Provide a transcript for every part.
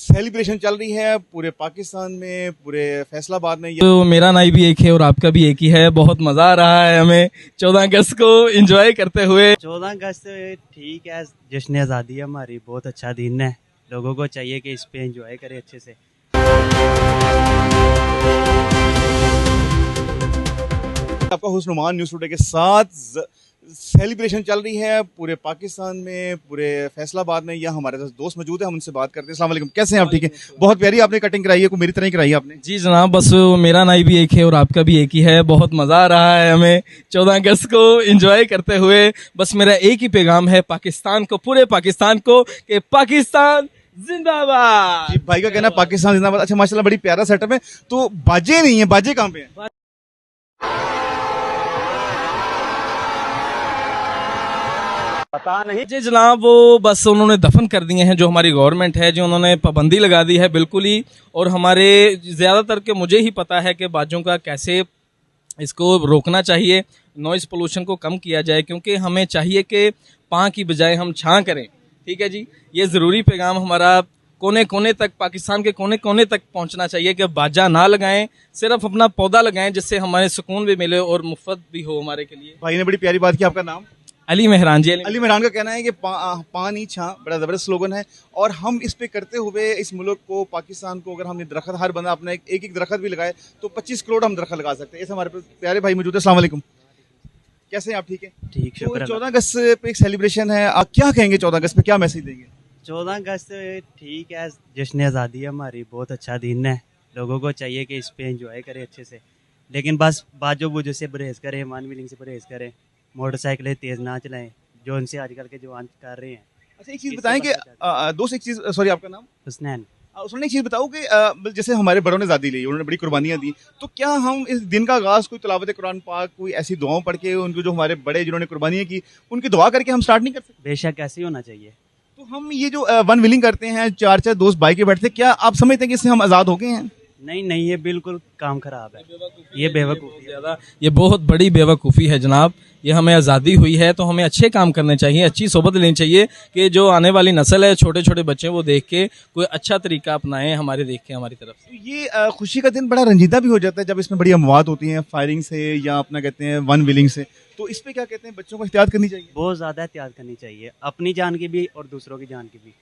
Celebration चल रही है पूरे पाकिस्तान में, पूरे फैसलाबाद में। तो मेरा नाई भी एक है और आपका भी एक ही है। बहुत मज़ा आ रहा है हमें 14 अगस्त को एंजॉय करते हुए। 14 अगस्त ठीक है, जश्न आज़ादी है हमारी, बहुत अच्छा दिन है। लोगों को चाहिए कि इस पे एंजॉय करें अच्छे से। आपका हुस्नुमान न्यूज़ टुडे के साथ सेलिब्रेशन चल रही है पूरे पाकिस्तान में, पूरे फैसलाबाद में। यहाँ हमारे साथ दोस्त मौजूद है, हम उनसे बात करते हैं। अस्सलाम वालेकुम, कैसे हैं आप? ठीक है, बहुत प्यारी आपने कटिंग कराई है, को मेरी तरह ही कराई है आपने। जी जनाब, बस मेरा नाई भी एक है और आपका भी एक ही है। बहुत मज़ा आ रहा है हमें 14 अगस्त को एंजॉय करते हुए। बस मेरा एक ही पैगाम है पाकिस्तान को, पूरे पाकिस्तान को, कि पाकिस्तान जिंदाबाद। जी, भाई का कहना है पाकिस्तान जिंदाबाद। अच्छा, माशाल्लाह बड़ी प्यारा सेटअप है। तो बाजे नहीं है, बाजे कहाँ पे हैं? पता नहीं जी जनाब, वो बस उन्होंने दफन कर दिए हैं। जो हमारी गवर्नमेंट है, जो उन्होंने पाबंदी लगा दी है बिल्कुल ही। और हमारे ज़्यादातर के मुझे ही पता है कि बाजों का कैसे इसको रोकना चाहिए, नॉइज़ पोल्यूशन को कम किया जाए, क्योंकि हमें चाहिए कि पाँ की बजाय हम छाँ करें। ठीक है जी, ये ज़रूरी पैगाम हमारा कोने कोने तक, पाकिस्तान के कोने कोने तक पहुंचना चाहिए कि बाजा ना लगाएं, सिर्फ अपना पौधा लगाएं, जिससे हमारे सुकून भी मिले और मुफ्त भी हो हमारे के लिए। भाई ने बड़ी प्यारी बात की। आपका नाम? अली मेहरान जी। अली मेहरान का कहना है कि पानी छां बड़ा ज़बरदस्त स्लोगन है, और हम इस पे करते हुए इस मुल्क को, पाकिस्तान को, अगर हमने दरख्त, हर बंदा अपना एक एक दरख्त भी लगाए तो 25 करोड़ हम दरख्त लगा सकते हैं। ऐसे हमारे प्यारे भाई मौजूद है। अस्सलाम वालेकुम, कैसे हैं आप? ठीक है, ठीक, तो शुक्र। 14 अगस्त पे एक सेलिब्रेशन है, आप क्या कहेंगे 14 अगस्त पे, क्या मैसेज देंगे? 14 अगस्त ठीक है, जश्न आज़ादी है हमारी, बहुत अच्छा दिन है। लोगों को चाहिए कि इस पे एंजॉय करें अच्छे से, लेकिन बस बाजो बुजो से परहेज़ करें, वन व्हीलिंग से परहेज़ करें, मोटरसाइकिलें तेज़ ना चलाएं, जो उनसे आजकल के जवान कर रहे हैं। अच्छा, एक चीज़ इससे बताएं कि बचना चाहिए। दोस्त, एक चीज़, सॉरी आपका नाम? हुसनैन। उसने एक चीज़ बताओ कि जैसे हमारे बड़ों ने आज़ादी ली, उन्होंने बड़ी कुर्बानियाँ दी, तो क्या हम इस दिन का आगाज़ कोई तिलावत कुरान पाक, कोई ऐसी दुआओं पढ़ के, उनको, जो हमारे बड़े जिन्होंने कुर्बानियाँ की, उनकी दुआ करके हम स्टार्ट नहीं कर सकते? बेशक ऐसे ही होना चाहिए। तो हम ये जो वन व्हीलिंग करते हैं, चार चार दोस्त बाइक पे बैठते हैं, क्या आप समझते हैं कि इससे हम आज़ाद हो गए हैं? नहीं नहीं, ये बिल्कुल काम खराब है, ये बेवकूफ़ी है। ज़्यादा, ये बहुत बड़ी बेवकूफ़ी है जनाब। ये हमें आज़ादी हुई है तो हमें अच्छे काम करने चाहिए, अच्छी सोबत लेनी चाहिए, कि जो आने वाली नस्ल है, छोटे छोटे बच्चे, वो देख के कोई अच्छा तरीका अपनाएं, हमारे देख के, हमारी तरफ से। तो ये खुशी का दिन बड़ा रंजीदा भी हो जाता है जब इसमें बड़ी अमवात होती हैं, फायरिंग से या अपना कहते हैं वन व्हीलिंग से। तो इस पे क्या कहते हैं, बच्चों को एहतियात करनी चाहिए? बहुत ज़्यादा एहतियात करनी चाहिए, अपनी जान की भी और दूसरों की जान की भी।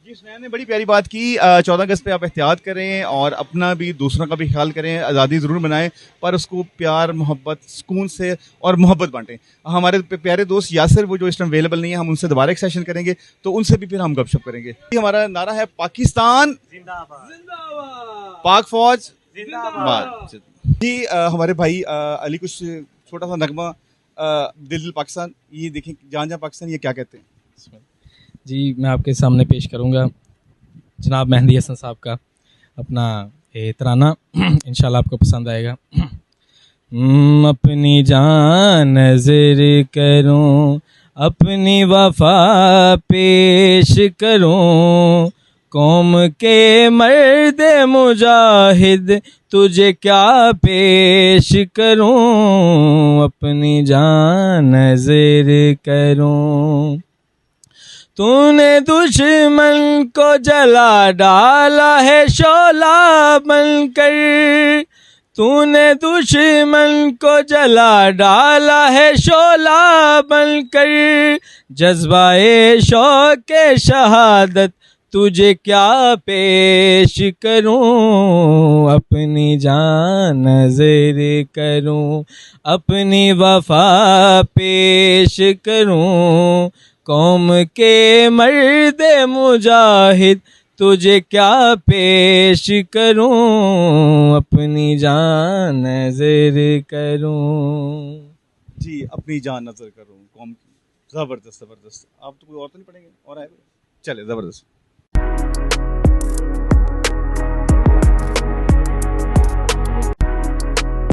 जी, सुनैन ने बड़ी प्यारी बात की। 14 अगस्त पे आप एहतियात करें और अपना भी, दूसरों का भी ख्याल करें, आज़ादी ज़रूर बनाएं, पर उसको प्यार, मोहब्बत, सुकून से और मोहब्बत बांटें। हमारे प्यारे दोस्त यासिर, वो जो इस टाइम अवेलेबल नहीं है, हम उनसे दोबारा एक सेशन करेंगे, तो उनसे भी फिर हम गपशप करेंगे। ये हमारा नारा है, पाकिस्तान जिंदाबाद, पाक फौज जिंदाबाद। जी, हमारे भाई अली कुछ छोटा सा नगमा, दिल दिल पाकिस्तान, ये देखें, जान जान पाकिस्तान, ये क्या कहते हैं? जी, मैं आपके सामने पेश करूंगा जनाब मेहंदी हसन साहब का अपना ये तराना। इंशाल्लाह आपको पसंद आएगा। अपनी जान नज़र करूं, अपनी वफा पेश करूं, कौम के मर्द मुजाहिद तुझे क्या पेश करूं, अपनी जान नज़र करूं। तूने दुश्मन को जला डाला है शोला बनकर, तूने दुश्मन को जला डाला है शोला बनकर, जज्बाए शौक़े शहादत तुझे क्या पेश करूं, अपनी जान नज़र करूं, अपनी वफा पेश करूं, कौम के मर्द मुजाहिद तुझे क्या पेश करूं, अपनी जान नज़र करूं। जी, अपनी जान नजर करूं, कौम की। जबरदस्त जबरदस्त। आप तो कोई और तो नहीं पढ़ेंगे? और आए? चले, जबरदस्त।